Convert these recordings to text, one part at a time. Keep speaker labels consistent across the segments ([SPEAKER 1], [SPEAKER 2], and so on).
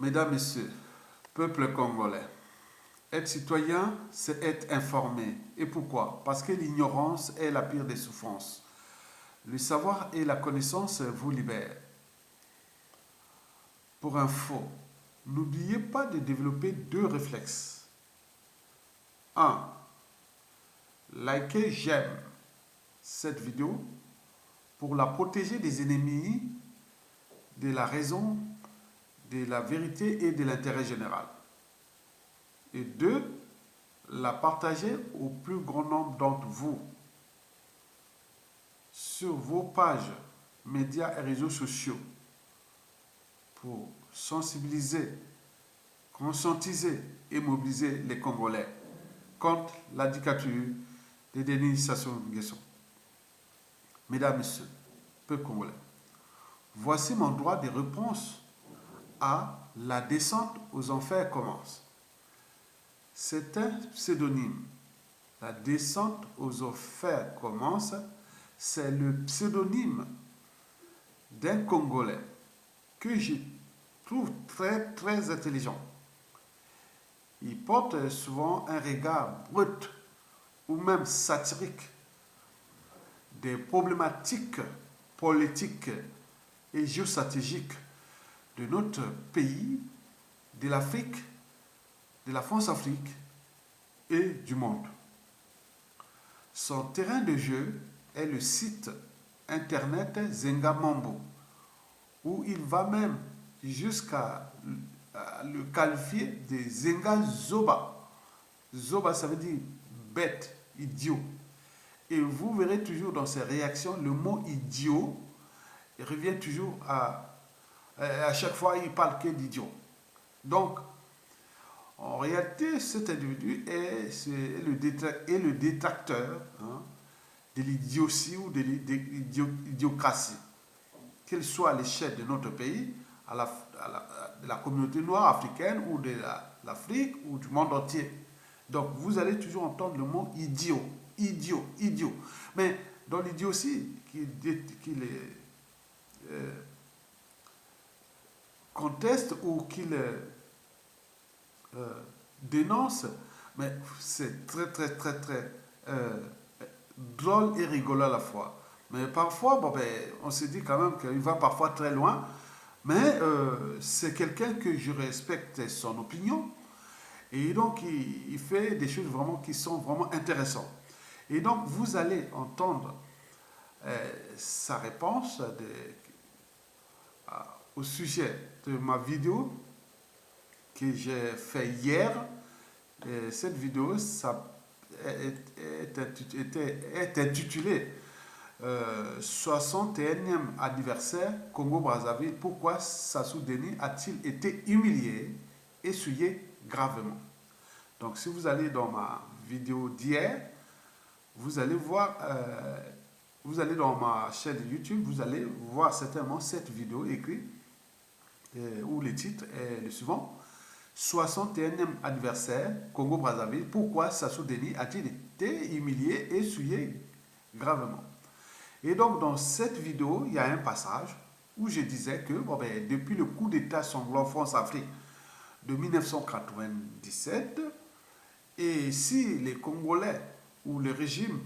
[SPEAKER 1] Mesdames, Messieurs, peuple congolais, être citoyen, c'est être informé. Et pourquoi? Parce que l'ignorance est la pire des souffrances. Le savoir et la connaissance vous libèrent. Pour info, n'oubliez pas de développer deux réflexes. 1. Likez, j'aime cette vidéo pour la protéger des ennemis, de la raison, de la vérité et de l'intérêt général. Et 2. La partager au plus grand nombre d'entre vous sur vos pages, médias et réseaux sociaux pour sensibiliser, conscientiser et mobiliser les Congolais contre la dictature de Denis Sassou Nguesso. Mesdames, Messieurs, peuple congolais, voici mon droit de réponse à La descente aux enfers commence. C'est un pseudonyme. La descente aux enfers commence. C'est le pseudonyme d'un Congolais que je trouve très intelligent. Il porte souvent un regard brut ou même satirique des problématiques politiques et géostratégiques de notre pays, de l'Afrique, de la France-Afrique et du monde. Son terrain de jeu est le site internet Zengamambo, où il va même jusqu'à le qualifier de Zenga Zoba. Zoba, ça veut dire bête, idiot. Et vous verrez toujours dans ses réactions le mot idiot, il revient toujours à chaque fois, il parle que d'idiot. Donc, en réalité, cet individu est le détracteur de l'idiotie ou de l'idiocratie. Qu'elle soit à l'échelle de notre pays, de la communauté noire africaine ou de l'Afrique ou du monde entier. Donc, vous allez toujours entendre le mot idiot, idiot, idiot. Mais dans l'idiotie qu'il conteste ou qu'il dénonce, mais c'est très drôle et rigolo à la fois. Mais parfois, on se dit quand même qu'il va parfois très loin, mais c'est quelqu'un que je respecte son opinion, et donc il fait des choses vraiment qui sont vraiment intéressantes. Et donc vous allez entendre sa réponse au sujet de ma vidéo que j'ai fait hier. Cette vidéo est intitulée 61e anniversaire Congo-Brazzaville. Pourquoi Sassou Denis a-t-il été humilié et souillé gravement? Donc si vous allez dans ma vidéo d'hier, vous allez voir, vous allez dans ma chaîne YouTube, vous allez voir certainement cette vidéo écrite où le titre est le suivant: 61e anniversaire Congo-Brazzaville, pourquoi Sassou Denis a-t-il été humilié et souillé gravement? Et donc dans cette vidéo, il y a un passage où je disais que depuis le coup d'État sanglant France-Afrique de 1997, et si les Congolais ou le régime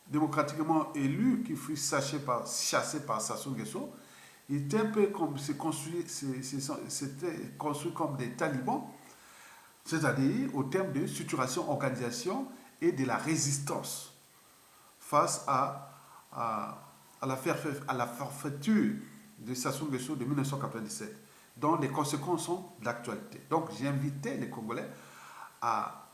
[SPEAKER 1] démocratiquement élu qui fut chassé par Sassou Nguesso, il était un peu comme c'était construit comme des talibans, c'est-à-dire au terme de structuration, organisation et de la résistance face à la forfaiture de Sassou Nguesso de 1997, dont les conséquences sont d'actualité. Donc j'ai invité les Congolais à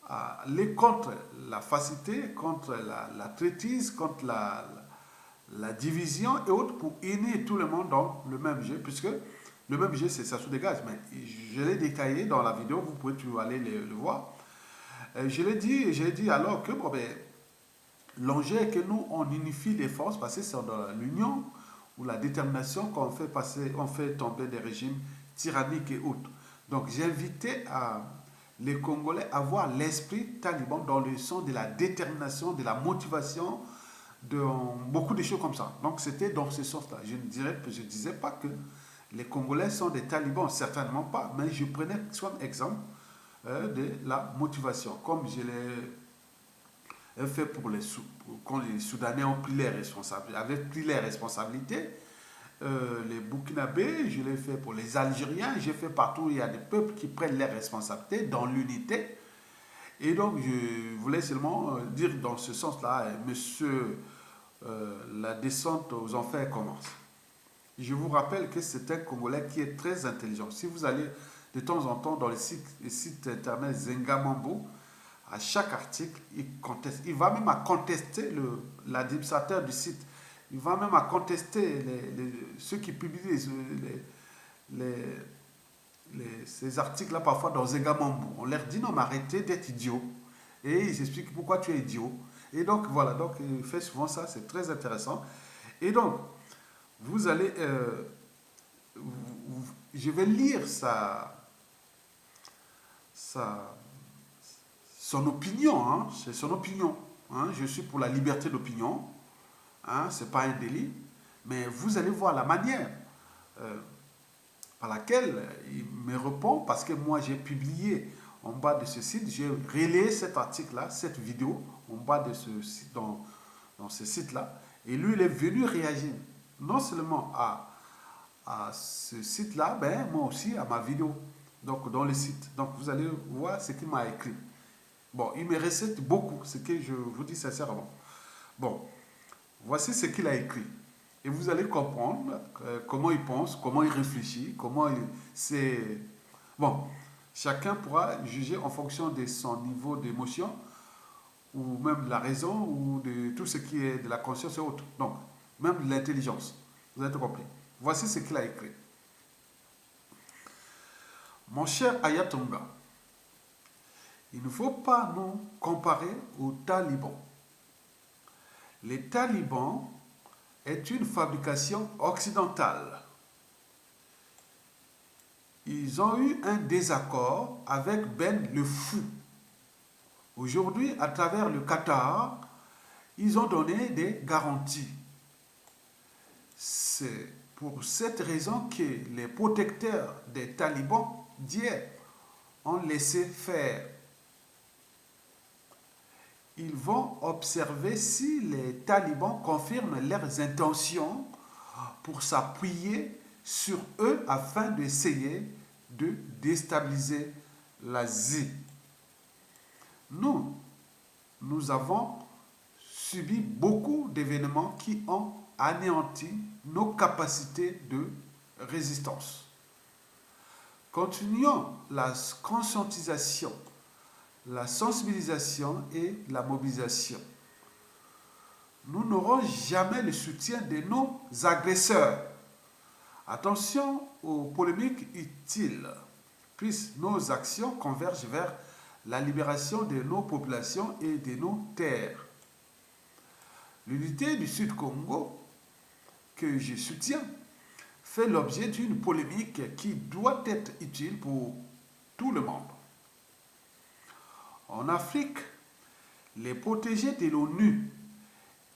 [SPEAKER 1] aller contre la facilité, contre la traîtrise, contre la division et autres, pour unir tout le monde dans le même jeu, puisque le même jeu c'est Sassou Dégage, mais je l'ai détaillé dans la vidéo, vous pouvez toujours aller le voir. Je l'ai dit alors que l'enjeu est que nous on unifie les forces, parce que c'est dans l'union ou la détermination qu'on fait tomber des régimes tyranniques et autres. Donc j'ai invité les Congolais à voir l'esprit taliban dans le sens de la détermination, de la motivation, dans beaucoup de choses comme ça. Donc c'était dans ce sens-là. Je ne disais pas que les Congolais sont des talibans, certainement pas, mais je prenais comme exemple de la motivation, comme je l'ai fait quand les Soudanais ont pris les responsabilités, avaient pris les responsabilités. Les Burkinabés, je l'ai fait pour les Algériens, j'ai fait partout où il y a des peuples qui prennent les responsabilités dans l'unité. Et donc, je voulais seulement dire dans ce sens-là, monsieur, la descente aux enfers commence. Je vous rappelle que c'est un Congolais qui est très intelligent. Si vous allez de temps en temps dans le site internet Zengamambo, à chaque article, il conteste. Il va même à contester l'administrateur du site. Il va même à contester ceux qui publient ces articles-là parfois dans Zengamambo. On leur dit non, mais arrêtez d'être idiot. Et ils expliquent pourquoi tu es idiot. Et donc voilà, donc il fait souvent ça, c'est très intéressant. Et donc, vous allez, je vais lire son opinion, hein, c'est son opinion. Hein, je suis pour la liberté d'opinion, hein, ce n'est pas un délit, mais vous allez voir la manière par laquelle il me répond, parce que moi j'ai publié en bas de ce site, j'ai relayé cet article-là, cette vidéo, en bas de ce site, dans ce site-là, et lui il est venu réagir, non seulement à ce site-là, mais moi aussi à ma vidéo, donc dans le site. Donc vous allez voir ce qu'il m'a écrit. Bon, il me récite beaucoup, ce que je vous dis sincèrement. Bon, voici ce qu'il a écrit. Et vous allez comprendre comment il pense, comment il réfléchit, comment il... C'est... Bon, chacun pourra juger en fonction de son niveau d'émotion, ou même de la raison, ou de tout ce qui est de la conscience et autres. Donc, même de l'intelligence. Vous avez tout compris. Voici ce qu'il a écrit. Mon cher Ayatonga, il ne faut pas nous comparer aux talibans. Les talibans est une fabrication occidentale. Ils ont eu un désaccord avec Ben le Fou. Aujourd'hui, à travers le Qatar, ils ont donné des garanties. C'est pour cette raison que les protecteurs des talibans d'hier ont laissé faire. Ils vont observer si les talibans confirment leurs intentions pour s'appuyer sur eux afin d'essayer de déstabiliser l'Asie. Nous avons subi beaucoup d'événements qui ont anéanti nos capacités de résistance. Continuons la conscientisation, la sensibilisation et la mobilisation. Nous n'aurons jamais le soutien de nos agresseurs. Attention aux polémiques utiles, puisque nos actions convergent vers la libération de nos populations et de nos terres. L'unité du Sud-Congo, que je soutiens, fait l'objet d'une polémique qui doit être utile pour tout le monde. En Afrique, les protégés de l'ONU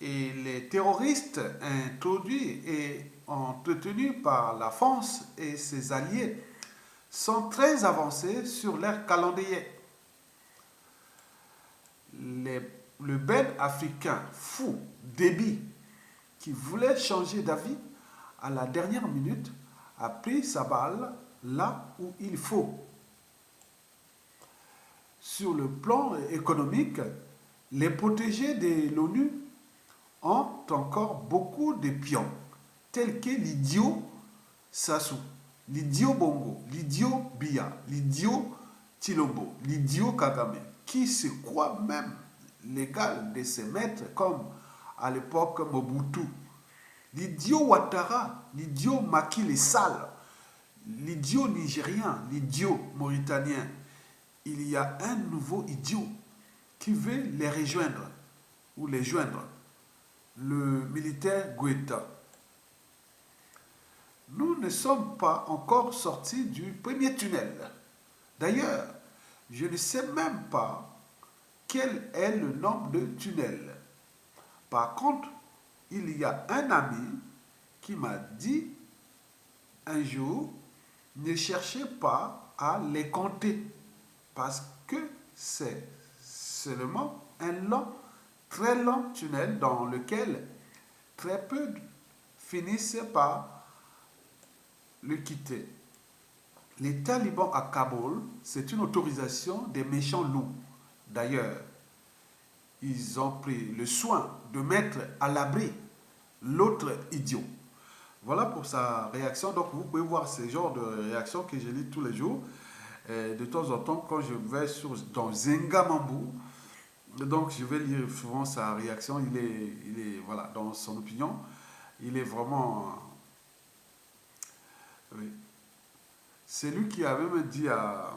[SPEAKER 1] et les terroristes introduits et entretenus par la France et ses alliés sont très avancés sur leur calendrier. Le Ben africain fou, Déby, qui voulait changer d'avis à la dernière minute, a pris sa balle là où il faut. Sur le plan économique, les protégés de l'ONU ont encore beaucoup de pions, tels que l'idiot Sassou, l'idiot Bongo, l'idiot Biya, l'idiot Chilombo, l'idiot Kagame, qui se croit même l'égal de ses maîtres comme à l'époque Mobutu, l'idiot Ouattara, l'idiot Macky Sall, l'idiot nigérien, l'idiot mauritanien. Il y a un nouveau idiot qui veut les rejoindre ou les joindre, le militaire Guetta. Nous ne sommes pas encore sortis du premier tunnel. D'ailleurs, je ne sais même pas quel est le nombre de tunnels. Par contre, il y a un ami qui m'a dit un jour, ne cherchez pas à les compter parce que c'est seulement un long, très long tunnel dans lequel très peu finissent par le quitter. Les talibans à Kaboul, c'est une autorisation des méchants loups. D'ailleurs, ils ont pris le soin de mettre à l'abri l'autre idiot. Voilà pour sa réaction. Donc vous pouvez voir ce genre de réaction que je lis tous les jours. De temps en temps, quand je vais dans Zengamambou, donc je vais lire souvent sa réaction. Voilà, dans son opinion, il est vraiment... Oui. C'est lui qui avait même dit à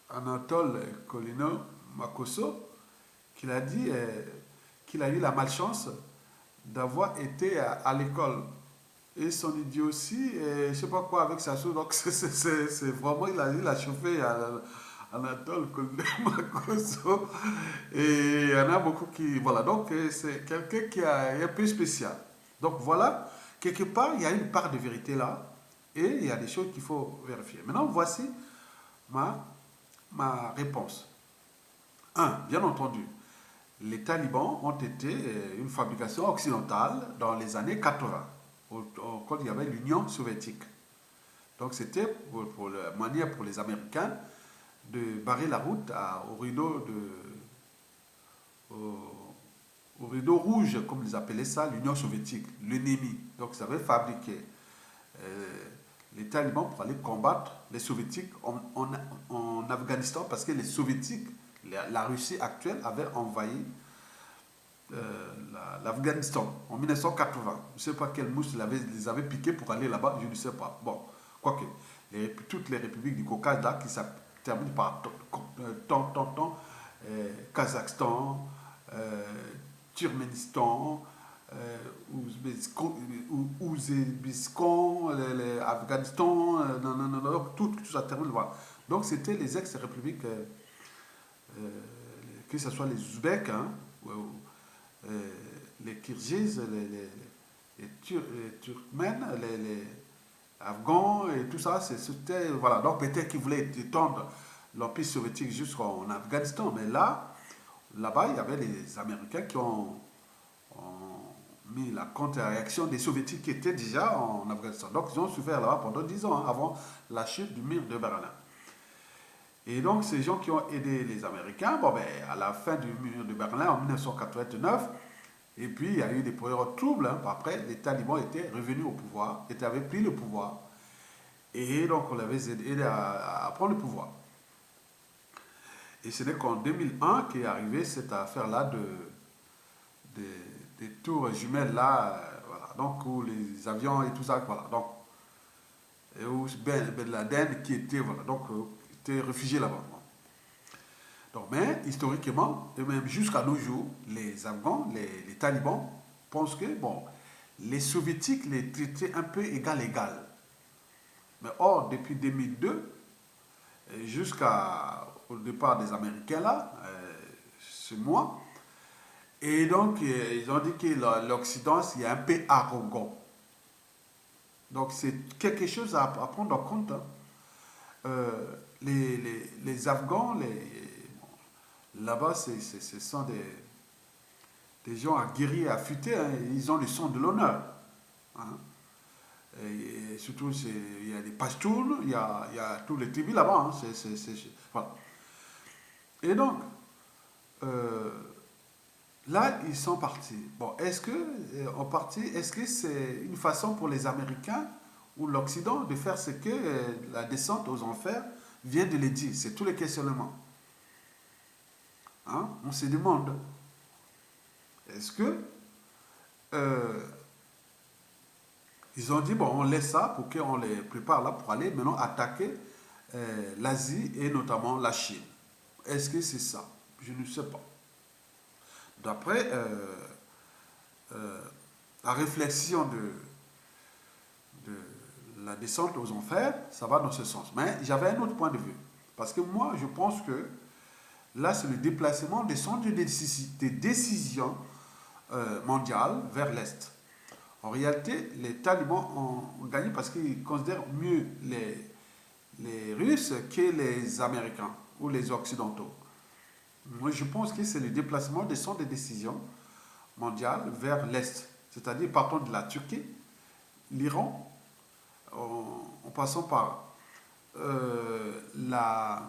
[SPEAKER 1] Anatole Colino Makosso qu'il a dit qu'il a eu la malchance d'avoir été à l'école. Et son idiotie, je ne sais pas quoi avec sa chose. Donc c'est vraiment, il a chauffé Anatole Colino Makosso. Et il y en a beaucoup qui... Voilà, donc c'est quelqu'un qui est un peu spécial. Donc voilà, quelque part, il y a une part de vérité là. Et il y a des choses qu'il faut vérifier. Maintenant, voici ma réponse. Un, bien entendu, les talibans ont été une fabrication occidentale dans les années 80, quand il y avait l'Union soviétique. Donc c'était pour la manière pour les Américains de barrer la route au rideau rouge, comme ils appelaient ça, l'Union soviétique, l'ennemi. Donc ils avaient fabriqué les talibans pour aller combattre les soviétiques en Afghanistan, parce que les soviétiques, la Russie actuelle, avait envahi l'Afghanistan en 1980. Je ne sais pas quelle mouche les avait piqués pour aller là-bas, je ne sais pas. Bon, quoique, toutes les républiques du Caucase là, qui terminent par Kazakhstan, Turkménistan, Ouzbékistan, Afghanistan, tout ça termine là. Donc c'était les ex-républiques, que ce soit les Ouzbeks, hein, les Kirghizes, les Turkmènes, les Afghans et tout ça, c'était, voilà. Donc peut-être qu'ils voulaient étendre l'Empire soviétique jusqu'en Afghanistan, mais là-bas, il y avait les Américains qui ont mis la contre-réaction des Soviétiques qui étaient déjà en Afghanistan. Donc ils ont souffert là-bas pendant 10 ans, hein, avant la chute du mur de Berlin. Et donc ces gens qui ont aidé les Américains, bon, ben, à la fin du mur de Berlin en 1989, et puis il y a eu des périodes troubles, hein. Après, les talibans étaient revenus au pouvoir, avaient pris le pouvoir, et donc on les avait aidés à prendre le pouvoir. Et ce n'est qu'en 2001 qu'est arrivée cette affaire-là des tours jumelles là, voilà, donc où les avions et tout ça, voilà, donc, et où Ben Laden qui était, voilà, donc, était réfugié là-bas. Donc, mais historiquement, et même jusqu'à nos jours, les Afghans, les talibans, pensent que, bon, les soviétiques les traitaient un peu égal-égal. Mais or, depuis 2002, jusqu'au départ des Américains là, ce mois, et donc ils ont dit que l'Occident c'est un peu arrogant. Donc c'est quelque chose à prendre en compte, hein. Les Afghans, là-bas, ce sont des gens aguerris, affûtés, hein. Ils ont le sang de l'honneur, hein. Et surtout, il y a des Pashtuns, il y a tous les tribus là-bas, hein. Voilà. Et donc, là, ils sont partis. Bon, est-ce que c'est une façon pour les Américains ou l'Occident de faire ce que la descente aux enfers vient de le dire? C'est tous les questionnements, hein? On se demande, est-ce que ils ont dit, bon, on laisse ça pour qu'on les prépare là pour aller maintenant attaquer l'Asie et notamment la Chine. Est-ce que c'est ça? Je ne sais pas. D'après la réflexion de la descente aux enfers, ça va dans ce sens. Mais j'avais un autre point de vue. Parce que moi, je pense que là, c'est le déplacement des centres de décision mondiale vers l'Est. En réalité, les talibans ont gagné parce qu'ils considèrent mieux les Russes que les Américains ou les Occidentaux. Moi, je pense que c'est le déplacement des centres de décision mondiale vers l'Est, c'est-à-dire partant de la Turquie, l'Iran, en passant par la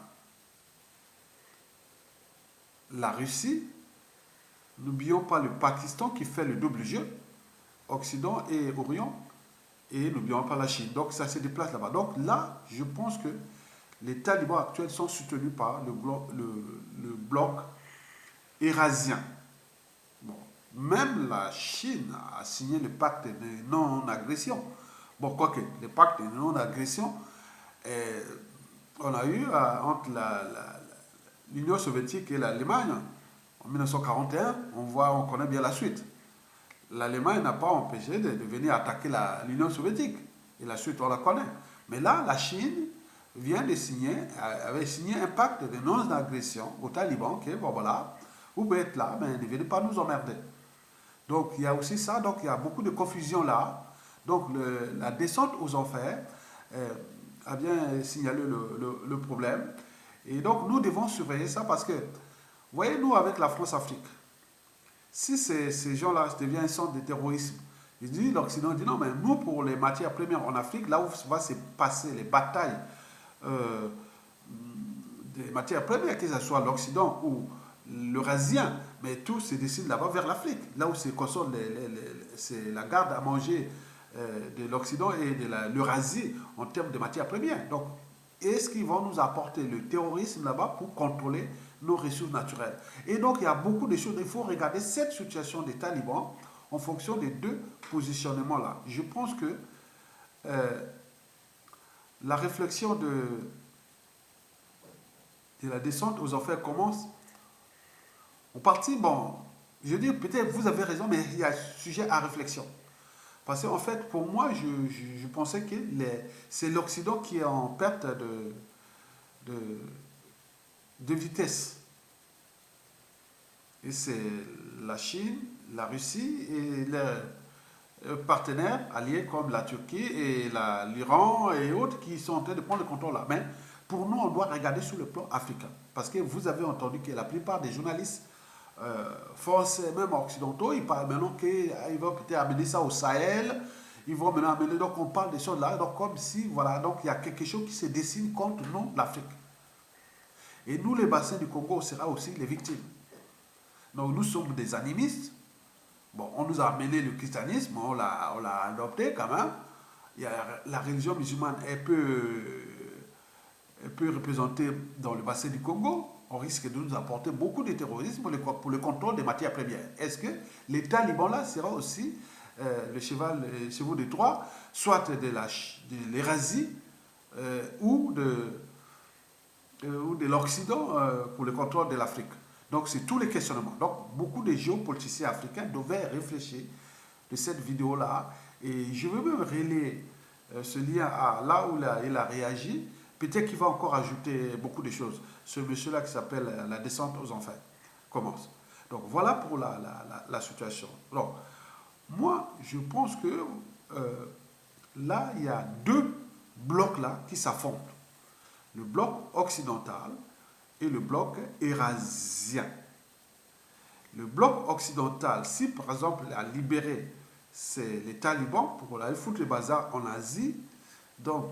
[SPEAKER 1] Russie. N'oublions pas le Pakistan qui fait le double jeu, Occident et Orient, et n'oublions pas la Chine. Donc ça se déplace là-bas. Donc là, je pense que les talibans actuels sont soutenus par le bloc eurasien. Bon, même la Chine a signé le pacte de non-agression. Bon, quoique, le pacte de non-agression, on a eu entre l'Union soviétique et l'Allemagne, en 1941, on connaît bien la suite. L'Allemagne n'a pas empêché de venir attaquer l'Union soviétique. Et la suite, on la connaît. Mais là, la Chine avait signé un pacte de non-agression aux talibans, que bon voilà, vous pouvez être là, mais ne venez pas nous emmerder. Donc il y a aussi ça, donc il y a beaucoup de confusion là. Donc la descente aux enfers a bien signalé le problème. Et donc nous devons surveiller ça parce que, voyez, nous avec la France-Afrique, si ces gens-là deviennent un centre de terrorisme, l'Occident dit non, mais nous, pour les matières premières en Afrique, là où va se passer les batailles des matières premières, que ce soit l'Occident ou l'Eurasien, mais tout se décide là-bas vers l'Afrique, là où se concentre c'est la garde à manger de l'Occident et de l'Eurasie en termes de matières premières. Donc, est-ce qu'ils vont nous apporter le terrorisme là-bas pour contrôler nos ressources naturelles? Et donc, il y a beaucoup de choses. Il faut regarder cette situation des talibans en fonction des deux positionnements-là. Je pense que la réflexion de la descente aux enfers commence. En partie, bon, je dis peut-être vous avez raison, mais il y a sujet à réflexion. Parce qu'en fait, pour moi, je pensais que c'est l'Occident qui est en perte de vitesse. Et c'est la Chine, la Russie et leurs partenaires alliés comme la Turquie et l'Iran et autres qui sont en train de prendre le contrôle là. Mais pour nous, on doit regarder sur le plan africain. Parce que vous avez entendu que la plupart des journalistes français, même occidentaux, ils parlent maintenant qu'ils vont peut-être amener ça au Sahel, ils vont maintenant amener, donc on parle des choses là, donc comme si, voilà, donc il y a quelque chose qui se dessine contre nous, l'Afrique. Et nous, les bassins du Congo, on sera aussi les victimes. Donc nous sommes des animistes, bon, on nous a amené le christianisme, on l'a adopté quand même, il y a, la religion musulmane est peu représentée dans le bassin du Congo. On risque de nous apporter beaucoup de terrorisme pour le contrôle des matières premières. Est-ce que les talibans là sera aussi le chevaux de Troie, soit de l'Eurasie ou de l'Occident pour le contrôle de l'Afrique? Donc c'est tous les questionnements. Donc beaucoup de géopoliticiens africains devaient réfléchir de cette vidéo-là. Et je veux même relayer ce lien à là où il a réagi. Peut-être qu'il va encore ajouter beaucoup de choses. Ce monsieur-là qui s'appelle La descente aux enfers commence. Donc voilà pour la situation. Donc, moi, je pense que là, il y a deux blocs là qui s'affrontent. Le bloc occidental et le bloc eurasien. Le bloc occidental, si par exemple a libéré les talibans pour aller foutre le bazar en Asie, donc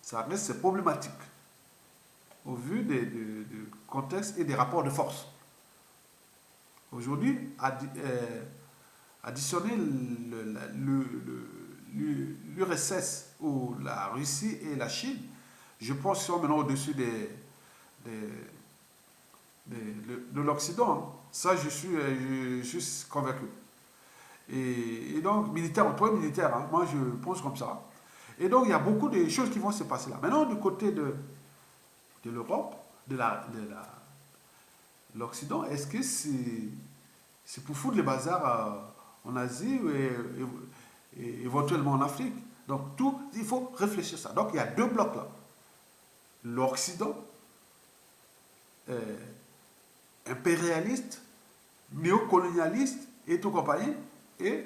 [SPEAKER 1] ça reste problématique au vu du contexte et des rapports de force. Aujourd'hui, additionner l'URSS ou la Russie et la Chine, je pense qu'ils sont maintenant au-dessus de l'Occident. Ça, je suis convaincu. Et donc, militaire, on peut être militaire, hein, moi je pense comme ça. Et donc, il y a beaucoup de choses qui vont se passer là. Maintenant, du côté de l'Europe, de l'Occident, est-ce que c'est pour foutre le bazar en Asie et éventuellement en Afrique? Donc, il faut réfléchir à ça. Donc, il y a deux blocs là. L'Occident, impérialiste, néocolonialiste et tout compagnie, et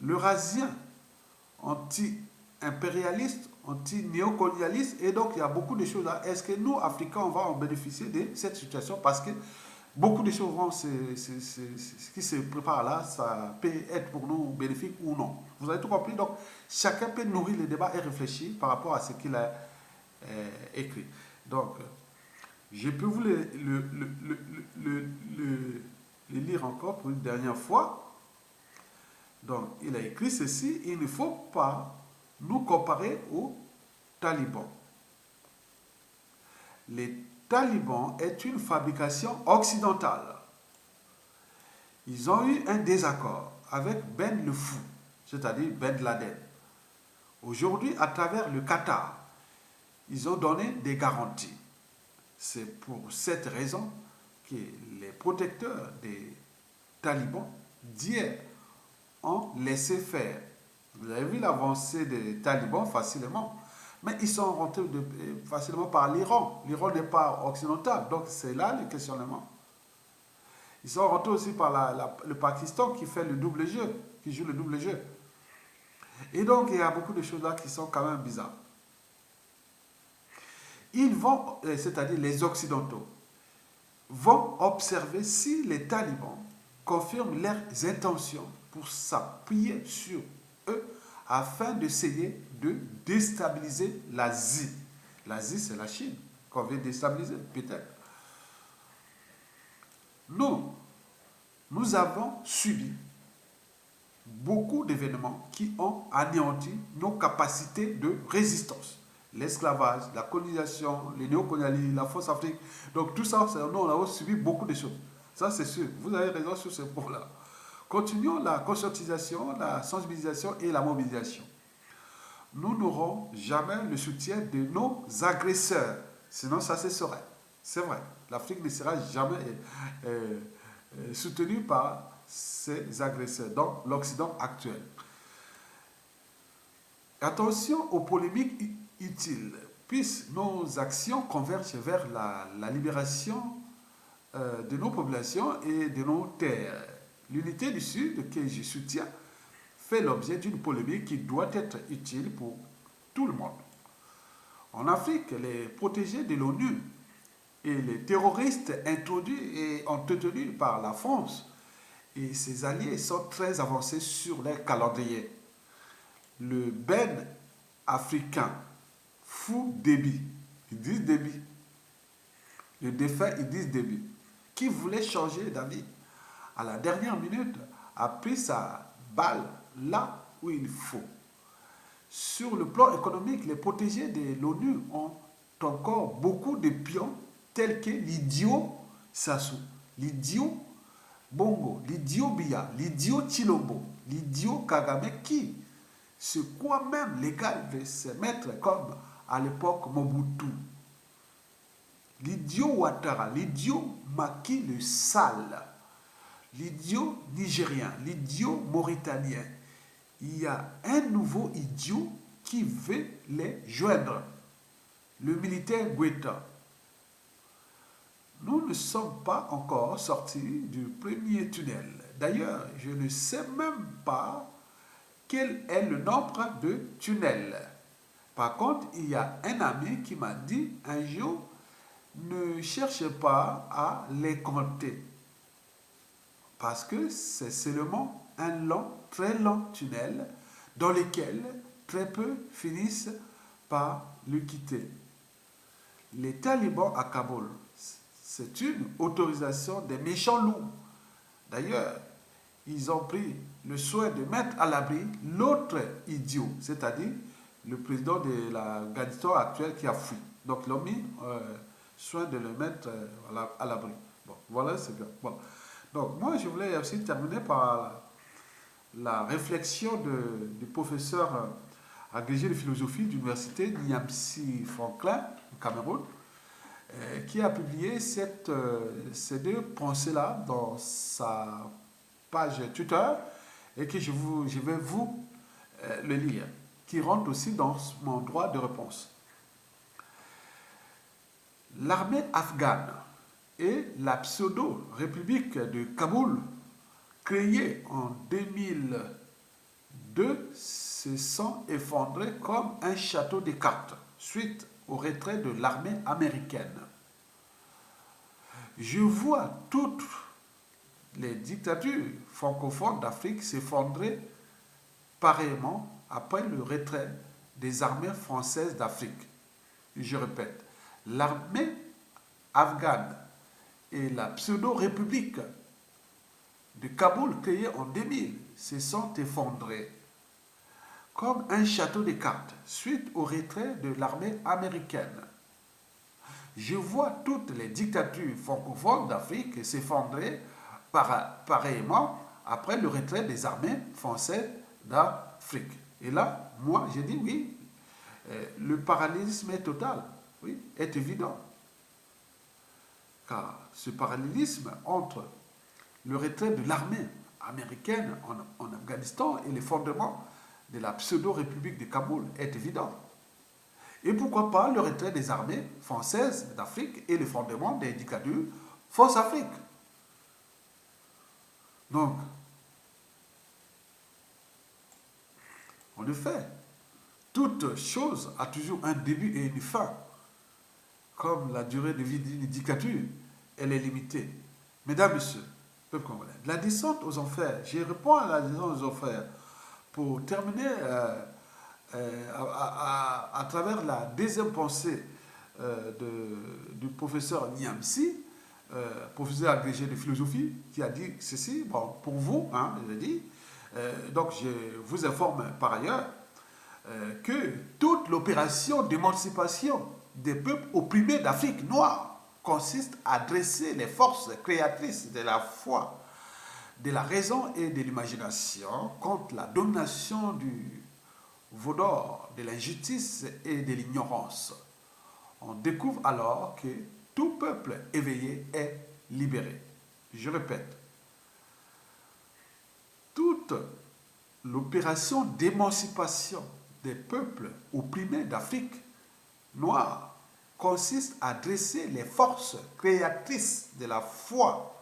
[SPEAKER 1] l'eurasien anti-impérialiste, anti-néocolonialiste, et donc il y a beaucoup de choses là. Est-ce que nous, Africains, on va en bénéficier de cette situation? Parce que beaucoup de choses vont ce qui se prépare là, ça peut être pour nous bénéfique ou non. Vous avez tout compris? Donc, chacun peut nourrir le débat et réfléchir par rapport à ce qu'il a écrit. Donc, je peux vous le lire encore pour une dernière fois. Donc, il a écrit ceci: il ne faut pas nous comparer aux talibans. Les talibans est une fabrication occidentale. Ils ont eu un désaccord avec Ben le Fou, c'est-à-dire Ben Laden. Aujourd'hui, à travers le Qatar, ils ont donné des garanties. C'est pour cette raison que les protecteurs des talibans d'hier ont laissé faire. Vous avez vu l'avancée des talibans facilement, mais ils sont rentrés facilement par l'Iran. L'Iran n'est pas occidental, donc c'est là le questionnement. Ils sont rentrés aussi par le Pakistan qui fait le double jeu, qui joue le double jeu. Et donc il y a beaucoup de choses là qui sont quand même bizarres. Ils vont, c'est-à-dire les Occidentaux, vont observer si les talibans confirment leurs intentions pour s'appuyer sur eux afin d'essayer de déstabiliser l'Asie. L'Asie, c'est la Chine qu'on veut déstabiliser, peut-être. Nous avons subi beaucoup d'événements qui ont anéanti nos capacités de résistance. L'esclavage, la colonisation, le néocolonialisme, la force Afrique. Donc tout ça, nous on a subi beaucoup de choses. Ça c'est sûr, vous avez raison sur ce point-là. Continuons la conscientisation, la sensibilisation et la mobilisation. Nous n'aurons jamais le soutien de nos agresseurs, sinon ça cesserait. C'est vrai, l'Afrique ne sera jamais soutenue par ses agresseurs, donc l'Occident actuel. Attention aux polémiques utiles, puisque nos actions convergent vers la libération de nos populations et de nos terres. L'unité du Sud, que je soutiens, fait l'objet d'une polémique qui doit être utile pour tout le monde. En Afrique, les protégés de l'ONU et les terroristes introduits et entretenus par la France et ses alliés sont très avancés sur les calendriers. Le Ben africain, Fou Déby, ils disent Déby, le défunt Idriss Déby, qui voulait changer d'avis à la dernière minute, a pris sa balle là où il faut. Sur le plan économique, les protégés de l'ONU ont encore beaucoup de pions tels que l'idiot Sassou, l'idiot Bongo, l'idiot Biya, l'idiot Chilombo, l'idiot Kagame qui se croit même légal de se mettre comme à l'époque Mobutu. L'idiot Ouattara, l'idiot Macky le Sall, l'idiot nigérien, l'idiot mauritanien. Il y a un nouveau idiot qui veut les joindre, le militaire Guetta. Nous ne sommes pas encore sortis du premier tunnel. D'ailleurs, je ne sais même pas quel est le nombre de tunnels. Par contre, il y a un ami qui m'a dit un jour, ne cherchez pas à les compter. Parce que c'est seulement un long, très long tunnel dans lequel très peu finissent par le quitter. Les talibans à Kaboul, c'est une autorisation des méchants loups. D'ailleurs, ils ont pris le soin de mettre à l'abri l'autre idiot, c'est-à-dire le président de la Gadito actuelle qui a fui. Donc, ils ont mis soin de le mettre à l'abri. Bon, voilà, c'est bien. Bon. Donc, moi, je voulais aussi terminer par la réflexion du professeur agrégé de philosophie de l'université Niamsi Franklin, au Cameroun, qui a publié ces deux pensées-là dans sa page Twitter et que je vais vous le lire, qui rentre aussi dans mon droit de réponse. L'armée afghane et la pseudo-république de Kaboul créés en 2002 se sont effondrés comme un château de cartes suite au retrait de l'armée américaine. Je vois toutes les dictatures francophones d'Afrique s'effondrer pareillement après le retrait des armées françaises d'Afrique. Je répète, l'armée afghane et la pseudo-république de Kaboul créée en 2000 se sont effondrés comme un château de cartes suite au retrait de l'armée américaine. Je vois toutes les dictatures francophones d'Afrique s'effondrer pareillement après le retrait des armées françaises d'Afrique. Et là, moi, j'ai dit oui, le parallélisme est total, oui, est évident. Car ce parallélisme entre le retrait de l'armée américaine en Afghanistan et l'effondrement de la pseudo-république de Kaboul est évident. Et pourquoi pas le retrait des armées françaises d'Afrique et l'effondrement des dictatures Force Afrique. Donc, en effet, toute chose a toujours un début et une fin. Comme la durée de vie d'une dictature, elle est limitée. Mesdames, Messieurs, peuple congolais, la descente aux enfers, je réponds à la descente aux enfers pour terminer à travers la deuxième pensée du professeur Niamsi, professeur agrégé de philosophie, qui a dit ceci, bon, pour vous, hein, je l'ai dit, donc je vous informe par ailleurs que toute l'opération d'émancipation des peuples opprimés d'Afrique noire consiste à dresser les forces créatrices de la foi, de la raison et de l'imagination contre la domination du vaudor, de l'injustice et de l'ignorance. On découvre alors que tout peuple éveillé est libéré. Je répète, toute l'opération d'émancipation des peuples opprimés d'Afrique noire consiste à dresser les forces créatrices de la foi,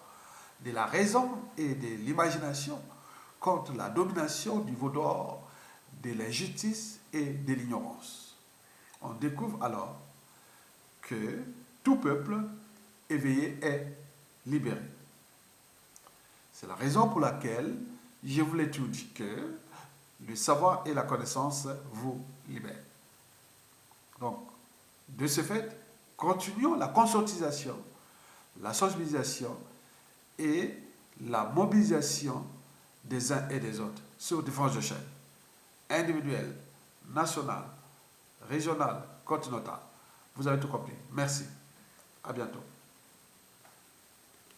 [SPEAKER 1] de la raison et de l'imagination contre la domination du vaudor, de l'injustice et de l'ignorance. On découvre alors que tout peuple éveillé est libéré. C'est la raison pour laquelle je vous l'ai tout dit que le savoir et la connaissance vous libèrent. Donc, de ce fait, continuons la conscientisation, la sensibilisation et la mobilisation des uns et des autres sur différentes échelles, individuelles, nationales, régionales, continentales. Vous avez tout compris. Merci. À bientôt.